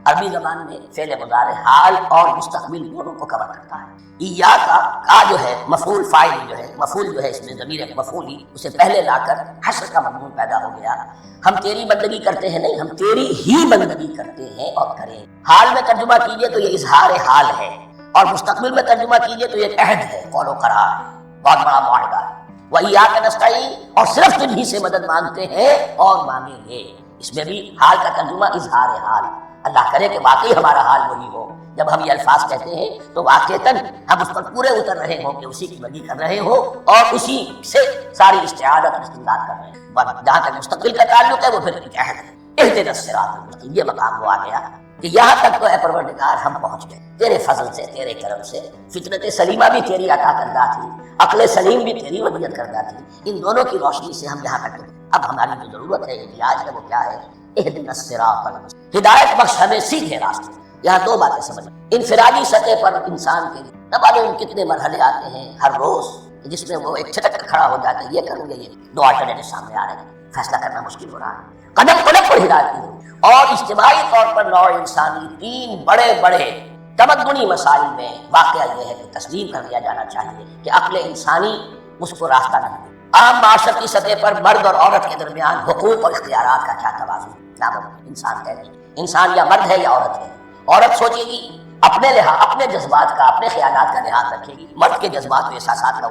عربی زبان میں فعل مضارع حال اور مستقبل دونوں کو کور کرتا ہے۔ ایاک کا جو ہے مفعول فاعل جو ہے، مفعول جو ہے اس میں ضمیر مفعولی اسے پہلے لا کر حشر کا مضمون پیدا ہو گیا۔ ہم تیری بندگی کرتے ہیں نہیں، ہم تیری ہی بندگی کرتے ہیں اور کریں۔ حال میں ترجمہ کیجئے تو یہ اظہار حال ہے، اور مستقبل میں ترجمہ کیجئے تو یہ عہد ہے، قول و قرار ہے، بہت بڑا معاہدہ ہے۔ وَإِيَّاكَ نَسْتَعِينُ، اور صرف تجھی سے مدد مانگتے ہیں اور مانگیں گے۔ اس میں بھی حال کا ترجمہ اظہار حال، اللہ کرے کہ واقعی ہمارا حال وہی ہو، جب ہم یہ الفاظ کہتے ہیں تو واقعتاً ہم اس پر پورے اتر رہے ہوں کہ اسی کی بندگی کر رہے ہوں اور اسی سے ساری استعانت اور استمداد کر رہے ہیں۔ جہاں تک مستقبل کا تعلق ہے وہ پھر ایک عہد ہے، اہدنا الصراط المستقیم، یہ مقام وہ آ گیا کہ یہاں تک تو اے پروردگار ہم پہنچ گئے تیرے فضل سے، تیرے کرم سے۔ فطرت سلیمہ بھی تیری عطا کردہ تھی، عقل سلیم بھی تیری ودیعت کردہ تھی، ان دونوں کی روشنی سے ہم یہاں تک۔ اب ہماری جو ضرورت ہے احتیاج ہے وہ کیا ہے؟ اہدنا الصراط المستقیم، ہدایت بخش ہمیں سیدھے راستے۔ یہاں دو باتیں سمجھ، انفرادی سطح پر انسان کے لیے نہ معلوم کتنے مرحلے آتے ہیں ہر روز جس میں وہ ایک چھٹک کر کھڑا ہو جاتا ہے، یہ کروں گا، یہ دو آلٹرنیٹو سامنے آ رہے ہیں، فیصلہ کرنا مشکل ہو رہا ہے، قدم قدم پر ہدایت کی۔ اور اجتماعی طور پر نوع انسانی تین بڑے بڑے تمدنی مسائل میں واقعہ یہ ہے کہ تسلیم کر لیا جانا چاہیے کہ عقل انسانی اس کو راستہ نہیں دے۔ عام معاشرتی سطح پر مرد اور عورت کے درمیان حقوق اور اختیارات کا کیا توازن؟ انسان ہے، انسان یا مرد ہے یا عورت ہے۔ عورت سوچے گی اپنے جذبات کا، اپنے خیالات کا لحاظ رکھے گی، مرد کے جذبات و احساسات کا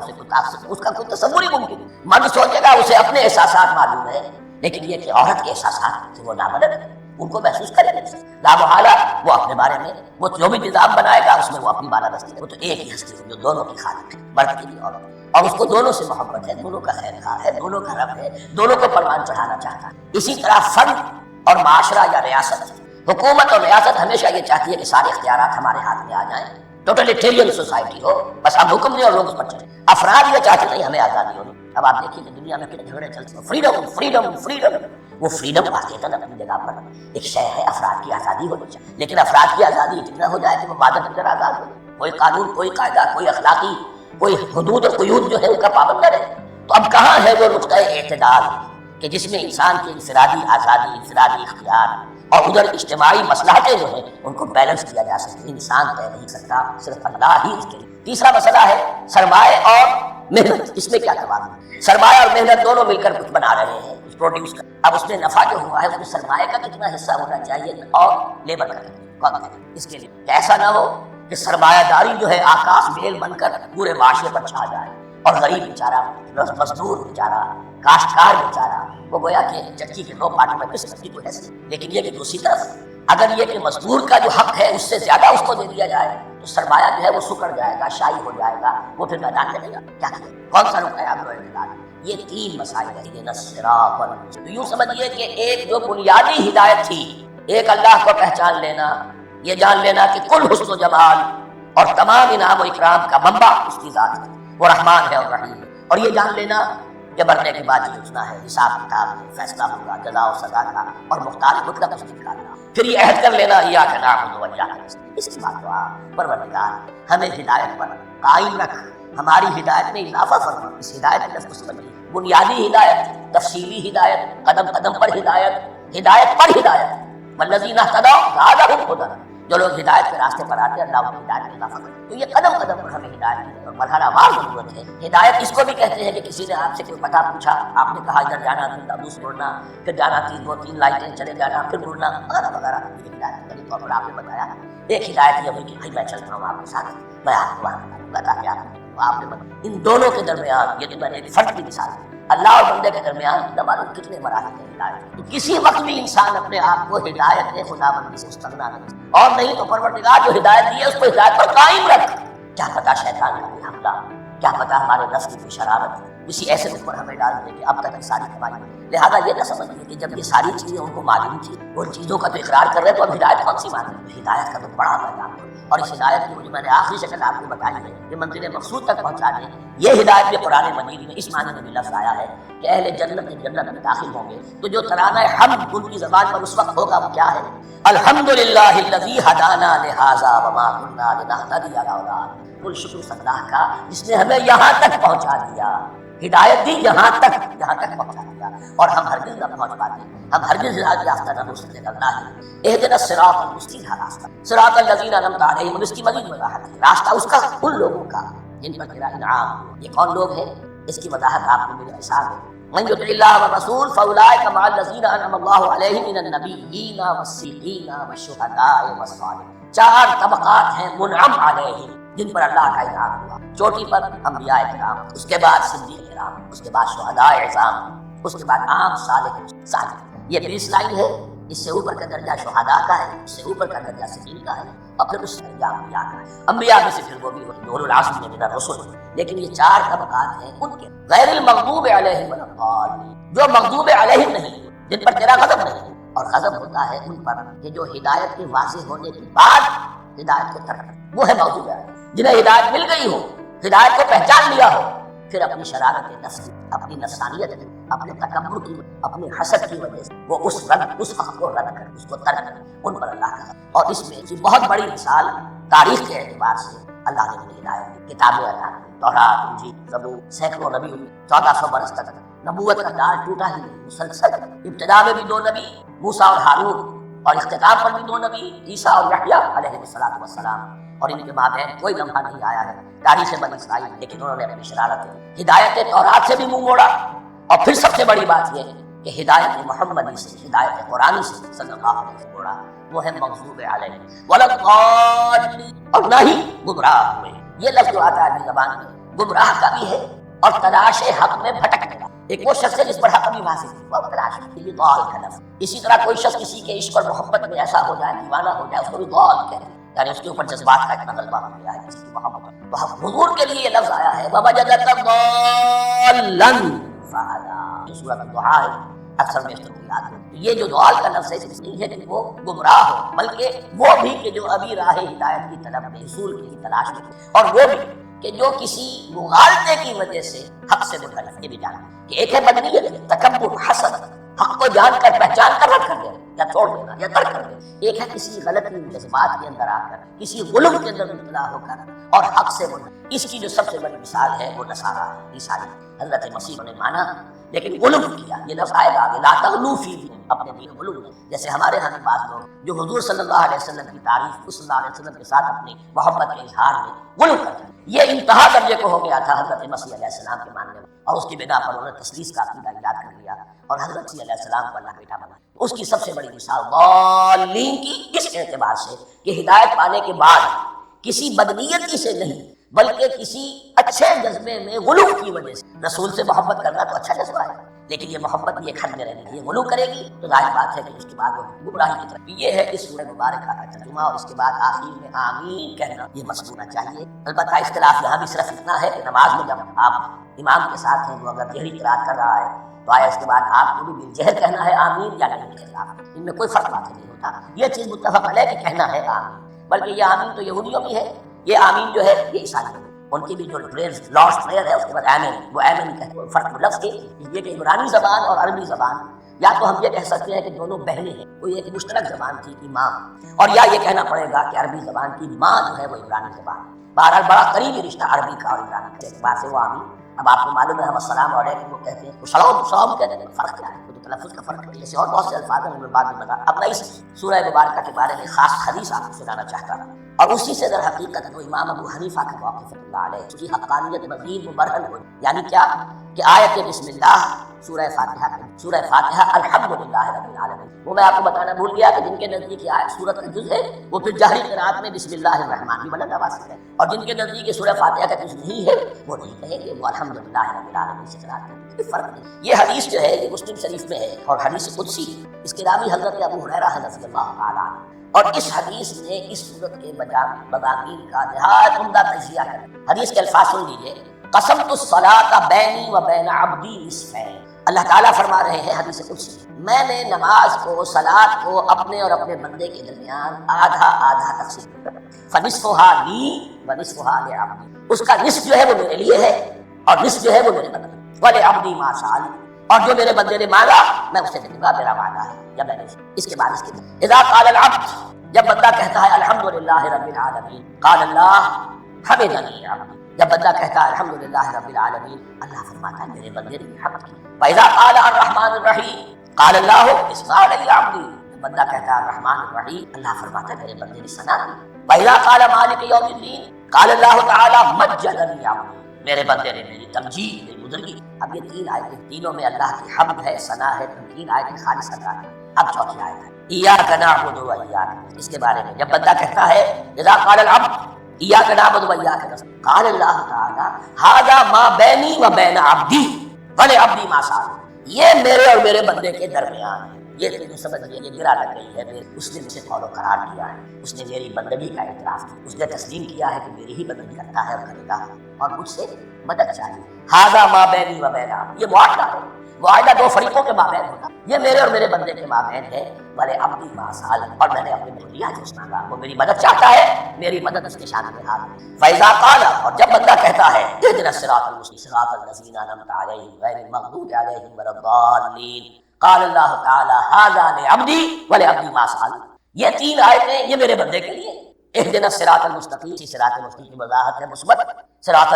اس کا کوئی تصور ہی ممکن نہیں۔ مرد سوچے گا اسے اپنے احساسات معلوم ہے، لیکن یہ کہ عورت کے احساسات وہ نامدد ہے، ان کو محسوس کرے نہیں، لا محالہ وہ اپنے بارے میں وہ جو بھی نظام بنائے گا اس میں وہ اپنی بالادستی ہے۔ وہ تو ایک ہی ہستی ہے جو دونوں کی خالق ہے، مرد کی بھی عورت، اور اس کو دونوں سے محبت ہے، دونوں کا خیر خواہ ہے، دونوں کا رب ہے، دونوں کو پروان چڑھانا چاہتا ہے۔ اسی طرح فرد اور معاشرہ یا ریاست، حکومت اور ریاست ہمیشہ یہ چاہتی ہے کہ سارے اختیارات ہمارے ہاتھ میں آ جائیں، ٹوٹلیٹیرین سوسائٹی ہو، بس ہم حکم دیں اور لوگ اس پر چلیں۔ افراد یہ چاہتے نہیں ہمیں آزادی ہونی۔ اب آپ دیکھیے کہ دنیا میں کتنے جھگڑے چلتے ہیں، فریڈم فریڈم فریڈم۔ وہ فریڈم واقعتاً اپنی جگہ پر ایک شے ہے، افراد کی آزادی ہونی چاہیے، لیکن افراد کی آزادی اتنا ہو جائے کہ وہ عبادت اندر آزاد ہو، کوئی قانون، کوئی قاعدہ، کوئی اخلاقی، کوئی حدود اور قیود جو ہے ان کا پابند نہ رہے۔ تو اب کہاں ہے وہ نقطہ اعتدال کہ جس میں انسان کی انفرادی آزادی، انفرادی اختیار اور ادھر اجتماعی مصلحتیں جو ہیں ان کو بیلنس کیا جا سکے؟ انسان طے نہیں سکتا، صرف اللہ ہی اس کے لیے۔ تیسرا مسئلہ ہے سرمایہ اور محنت، اس میں کیا توازن؟ سرمایہ اور محنت دونوں مل کر کچھ بنا رہے ہیں، کچھ پروڈیوس کر۔ اب اس میں نفع جو ہوا ہے اس میں سرمایہ کا کتنا حصہ ہونا چاہیے اور لیبر کا کتنا؟ اس کے لیے ایسا نہ ہو کہ سرمایہ داری جو ہے آکاش بیل بن کر پورے معاشرے پر چھا جائے اور غریب بیچارہ، مزدور بیچارہ، کاشتکار بیچارہ وہ گویا کہ چکی کے دو پارٹوں میں کس کی کوئی حیثیت۔ لیکن یہ کہ دوسری طرف اگر یہ کہ مزدور کا جو حق ہے اس سے زیادہ اس کو دے دیا جائے تو سرمایہ جو ہے وہ سکڑ جائے گا، شائی ہو جائے گا، وہ پھر میدان میں گا کیا کرے؟ کون سا رکا ہے آپ لوگ؟ یہ تین مسائل ہیں۔ تو یوں سمجھیے کہ ایک جو بنیادی ہدایت تھی، ایک اللہ کو پہچان لینا، یہ جان لینا کہ کل حسن و جمال اور تمام انعام و اکرام کا منبع اس کی ذات ہے، وہ رحمان ہے اور رحیم ہے، اور یہ جان لینا کہ مرنے کے بعد یہ اٹھنا ہے، حساب کتاب ہے، فیصلہ ہوگا، جزا و سزا کا، اور مختار مطلق اس کی نکالنا۔ پھر یہ عہد کر لینا ایاک نعبد و ایاک نستعین۔ اس کی بات دعا پروردگار ہمیں ہدایت پر قائم رکھ، ہماری ہدایت میں اضافہ فرما۔ اس ہدایت میں لفظ سمجھیے، بنیادی ہدایت، تفصیلی ہدایت، قدم قدم پر ہدایت، ہدایت پر ہدایت۔ والذین اہتدوا زادہم ھدی، جو لوگ ہدایت کے راستے پر آتے ہیں اللہ ان کی ہدایت میں اضافہ کرتے ہیں۔ تو یہ قدم قدم پر ہمیں ہدایت کی اور مرحلہ وار ضرورت ہے۔ ہدایت اس کو بھی کہتے ہیں کہ کسی نے آپ سے کوئی پتہ پوچھا، آپ نے کہا ادھر جانا، پھر دابوس مڑنا، پھر جانا 2-3 لائٹیں چلے جانا، پھر مڑنا، وغیرہ وغیرہ۔ یہ ہدایت کے طور پر آپ نے بتایا۔ ایک ہدایت یہ ہوئی کہ بھائی میں چلتا ہوں آپ کے ساتھ، میں آپ کو وہاں بتاؤں گا تاکہ آپ نے ان دونوں کے درمیان، یہ تو میں نے ایک فرق کی مثال دی، اللہ اور بندے کے درمیان نہ معلوم کتنے مراحل ہیں ہدایت۔ تو کسی وقت بھی انسان اپنے آپ کو ہدایت خداوندی سے مستغنا نہیں، اور نہیں تو پروردگار جو ہدایت دی ہے اس کو ہدایت پر قائم رکھ۔ کیا پتہ شیطان کا کوئی حملہ، کیا پتہ ہمارے نفس کی کوئی شرارت اسی ایسے اوپر ہمیں ڈال دے کہ اب تک کی ساری کمائی۔ لہٰذا یہ نہ سمجھیے کہ جب یہ ساری چیزیں ان کو معلوم تھی، ان چیزوں کا تو اقرار کر رہے تو اب ہدایت کون سی مان رہے؟ ہدایت کا تو بڑا پیغام ہے، اور اس ہدایت کی جو میں نے آخری شکل آپ کو بتائی ہے کہ منزل مقصود تک پہنچا دے، یہ ہدایت بھی قرآن مجید میں اس معنی میں بھی لفظ آیا ہے کہ اہل جنت میں داخل ہوں گے تو جو ترانہ حمد ان کی زبان پر اس وقت ہوگا وہ کیا ہے؟ الحمدللہ الذی ھدانا لھذا وما کنا لنہتدی لولا۔ کل شکر اللہ کا جس نے ہمیں یہاں تک پہنچا دیا۔ ہدایت دی جہاں تک پہنچا دیا، اور ہم ہرگز نہ پہنچ پاتے، ہم ہرگز ہدایت یافتہ نہ ہو سکتے۔ اللہ اہدنا الصراط المستقیم راستہ، صراط الذین انعمت علیہم، اس کی مزید وضاحت ہے، راستہ اس کا ان لوگوں کا جن پر تیرا انعام ہو۔ یہ کون لوگ ہیں؟ اس کی وضاحت آپ کو میرے مثال ہے، من یطع اللہ والرسول فاولئک مع الذین انعم اللہ علیہم من النبیین والصدیقین والشہداء والصالحین۔ چار طبقات ہیں منعم علیہم جن پر اللہ کا انعام ہوا، چوٹی پر انبیاء کرام، اس کے بعد صدیق کرام، اس کے بعد شہداء اعظام، اس کے بعد عام صالح۔ یہ بیس لائن ہے، اس سے اوپر کا درجہ شہداء کا ہے، اس سے اوپر کا درجہ صدیق کا ہے، اور پھر اس سے درجہ انبیاء کا ہے۔ انبیاء میں سے پھر وہ بھی اولو العزم من الرسل، لیکن یہ چار طبقات ہیں ان کے، غیر المغضوب علیہم ولا الضالین، جو مغضوب علیہم نہیں، جن پر تیرا غضب نہیں، اور غضب ہوتا ہے ان پر کہ جو ہدایت کے واضح ہونے کے بعد ہدایت کو ترک، وہ ہے مغضوب علیہم۔ جنہیں ہدایت مل گئی ہو، ہدایت کو پہچان لیا ہو، پھر اپنی شرارت نفس، اپنی نفسانیت، اپنے تکبر کی، اپنی حسد کی وجہ سے وہ اس حق کو رد کر، اس کو ترک کر، ان پر اللہ کا۔ اور اس میں بہت بڑی مثال تاریخ کے اعتبار سے اللہ نے انہیں ہدایت دی، کتابیں عطا کی، تورات، انجیل، زبور، سینکڑوں نبی، 1400 برس تک نبوت کا دار ٹوٹا ہی نہیں، مسلسل۔ ابتدا میں بھی 2 نبی، موسیٰ اور ہارون، اور اختتام پر بھی 2 نبی، عیسیٰ اور یحییٰ علیہ السلام، اور ان کے مابین کوئی لمحہ نہیں آیا ہے تاریخ بنی اسرائیل، لیکن انہوں نے اپنی شرارت ہدایت تورات سے بھی منہ موڑا، اور پھر سب سے بڑی بات یہ کہ ہدایت محمدی سے، ہدایت قرآنی سے صلی اللہ علیہ وسلم موڑا، وہ ہے مغضوب علیہم ولا الضالین، اور نہ ہی گمراہ ہوئے۔ یہ لفظ جو آتا ہے اپنی زبان میں، گمراہ کا بھی ہے اور تلاش حق میں بھٹکنے کا۔ ایک وہ شخص ہے جس پر حق بھی واضح ہے، وہ تلاش ہے، یہ ضال کا لفظ۔ اسی طرح کوئی شخص کسی کے عشق اور محبت میں ایسا ہو جائے، دیوانہ ہو جائے، اس کو بھی ضال کہتے ہیں، یعنی اس کے اوپر جذبات کا اتنا غلبہ ہو گیا ہے کسی کی محبت۔ تو حضور کے لیے یہ لفظ آیا ہے وَوَجَدَكَ ضَالًّا فَهَدَىٰ، یہ سورۃ الضحیٰ ہے، اکثر میں اس کو یاد ہے۔ یہ جو ضال کا لفظ ہے اس نہیں ہے کہ وہ گمراہ ہو، بلکہ وہ بھی کہ جو ابھی راہ ہدایت کی طلب میں، حصول کی تلاش میں، اور وہ بھی کہ جو کسی مغالطے کی وجہ سے حق سے متعلق، یہ بھی جانا کہ ایک ہے بدنیت، تکبر، حسد، حق کو جان کر پہچان کر رد کر دینا یا چھوڑ دینا یا ترک کر دینا، ایک ہے کسی غلطی جذبات کے اندر آ کر، کسی غلو کے اندر مبتلا ہو کر اور حق سے منحرف۔ اس کی جو سب سے بڑی مثال ہے وہ نصارہ ہے، عیسائی۔ حضرت مسیح نے مانا لیکن غلو کیا، یہ لفظ آئے گا آگے، لا تغلو فی دین، اپنے دین غلو نہیں۔ جیسے ہمارے ہاں بعض لوگ جو حضور صلی اللہ علیہ وسلم کی تعریف، صلی اللہ علیہ وسلم کے ساتھ اپنی محبت کے اظہار میں غلو کرتے ہیں، یہ انتہا درجے کو ہو گیا تھا حضرت مسیح علیہ السلام کے ماننے میں، اور اس کی بنا پر انہوں نے تثلیث کا عقیدہ ایجاد کر لیا اور حضرت مسیح علیہ السلام کو اللہ بیٹا بنا۔ اس کی سب سے بڑی مثال ضالین کی اس اعتبار سے کہ ہدایت پانے کے بعد کسی بدنیتی سے نہیں بلکہ کسی اچھے جذبے میں غلو کی وجہ سے، رسول سے محبت کرنا تو اچھا جذبہ ہے، لیکن یہ محبت بھی ایک حد میں رہنے کی، یہ غلو کرے گی تو ظاہر بات ہے کہ اس کے بعد وہ گمراہی کی طرف۔ یہ ہے اس سورہ مبارکہ کا ترجمہ، اور اس کے بعد آخر میں آمین کہنا یہ مضمون چاہیے۔ البتہ اختلاف یہاں بھی صرف اتنا ہے کہ نماز میں جب آپ امام کے ساتھ ہیں، وہ اگر جہری قرات کر رہا ہے تو آیا اس کے بعد آپ کو بھی بالجہر کہنا ہے آمین یا نہیں کہنا، ان میں کوئی فرق واقع نہیں ہوتا۔ یہ چیز متفق علیہ کہ کہنا ہے آمین، بلکہ یہ آمین تو یہودیوں کی ہے، یہ آمین جو ہے یہ عیسائیوں، ان کی بھی جو لارڈس پریئر ہے اس کے بعد آمین، وہ آمین کہتے ہیں۔ فرق لفظ کے یہ کہ عبرانی زبان اور عربی زبان، یا تو ہم یہ کہہ سکتے ہیں کہ دونوں بہنیں ہیں، کوئی ایک مشترک زبان تھی کی ماں، اور یا یہ کہنا پڑے گا کہ عربی زبان کی ماں جو ہے وہ عبرانی زبان۔ بہرحال بڑا قریبی رشتہ عربی کا اور عبرانی کے اعتبار سے وہ آمین۔ اب آپ کو معلوم ہے ہم السلام علیکم وہ کہتے ہیں، وہ سلام کہتے ہیں، فرق کیا ہے؟ وہ تو تلفظ کا فرق ہے، جیسے اور بہت سے الفاظ ہیں میں بعد میں بتا۔ اب میں اس سورہ مبارکہ کے بارے میں خاص حدیث آپ کو سنانا چاہتا ہوں، اور اسی سے در حقیقت وہ امام ابو حنیفہ کا موقف اللہ علیہ اس کی حقانیت مزید مبرہن ہوئی، یعنی کیا کہ آیت بسم اللہ سورہ فاتحہ الحمدللہ رب العالمین، وہ میں آپ کو بتانا بھول گیا کہ جن کے نزدیک یہ آیت سورت کا جز ہے وہ پھر جہری قرات میں بسم اللہ الرحمن بھی بلند آواز سے ہے، اور جن کے نزدیک یہ سورہ فاتحہ کا جز نہیں ہے وہ نہیں کہیں گے وہ الحمدللہ رب العالمین سے قرات کریں، کوئی فرق نہیں۔ یہ حدیث جو ہے یہ مسلم شریف میں ہے اور حدیث قدسی، اس کے راوی حضرت ابو ہریرہ رضی اللہ تعالیٰ عنہ، اور اس حدیث نے اس صورت کے مضامین کا نہایت عمدہ تجزیہ کیا۔ حدیث کے الفاظ سن لیجیے، قسمت الصلاۃ بینی و بین عبدی نصفین، اللہ تعالیٰ فرما رہے ہیں حدیث قدسی، میں نے نماز کو، صلاۃ کو اپنے اور اپنے بندے کے درمیان آدھا آدھا تقسیم کیا، فنصفھا لی و نصفھا لعبدی، اس کا نصف جو ہے وہ میرے لیے ہے اور نصف جو ہے وہ میرے بندے، ولعبدی ما سأل، اور جو میرے بندے نے مانگا میں اسے دوں گا، میرا وعدہ ہے یا میں نے۔ اس کے بعد اس کے اذا قال العبد، جب بندہ کہتا ہے الحمدللہ رب العالمین، قال اللہ حمدنی عبدی، جب بندہ کہتا ہے الحمدللہ رب العالمین، اللہ فرماتا ہے میرے بندے نے حمد کی۔ فَإِذَا قَالَ الرحمن الرحیم قال اللہ اثنى علی عبدی، جب بندہ کہتا ہے الرحمن الرحیم، اللہ فرماتا ہے میرے بندے نے ثنا کی۔ فَإِذَا قَالَ مالک یوم الدین قال اللہ تعالی مجدنی عبدی، میرے بندے نے میری تمجید، میری بزرگی۔ اب یہ تین آیتیں، تینوں میں اللہ کی حمد ہے، ثنا ہے، تمجید آیتیں خالص اللہ ہے۔ اب چوتھی آیت ہے ایاک نعبد و ایاک، اس کے بارے میں جب بندہ کہتا ہے اذا قال العبد ایاک نعبد و ایاک نستعین قال اللہ تعالی ھذا ما بینی و بین عبدی ولعبدی ما سأل، یہ میرے اور میرے بندے کے درمیان ہے۔ یہ تو سمجھ لیجیے یہ گرا لگ گئی ہے، اس نے مجھے قول و قرار کیا ہے، اس نے میری بندگی کا اعتراف کیا، اس نے تسلیم کیا ہے کہ میری ہی بندگی کرتا ہے اور کرے گا، اور مجھ سے مدد چاہیے۔ ھذا ما بینی و بین عبدی، یہ معاہدہ ہے، معاہدہ دو فریقوں کے مابین ہوتا، یہ میرے اور میرے بندے کے مابین ہے۔ بلے عبدی ما سأل، اور میں نے اپنے کو دیا جو اس مانگا، وہ میری مدد چاہتا ہے، میری مدد اس کے شان میں حال ہے۔ فَإِذَا قَالَ، اور جب بندہ کہتا ہے اهْدِنَا الصِّرَاطَ الْمُسْتَقِيمَ صِرَاطَ الَّذِينَ أَنْعَمْتَ عَلَيْهِمْ غَيْرِ الْمَغْضُوبِ عَلَيْهِمْ وَلَا الضَّالِّينَ قال اللہ تعالی ھذا لعبدی ولعبدی ما سأل، یہ تین آیتیں یہ میرے بندے کے لیے۔ اهْدِنَا الصِّرَاطَ الْمُسْتَقِيمَ، صراط مستقیم کی وضاحت ہے مثبت، صراط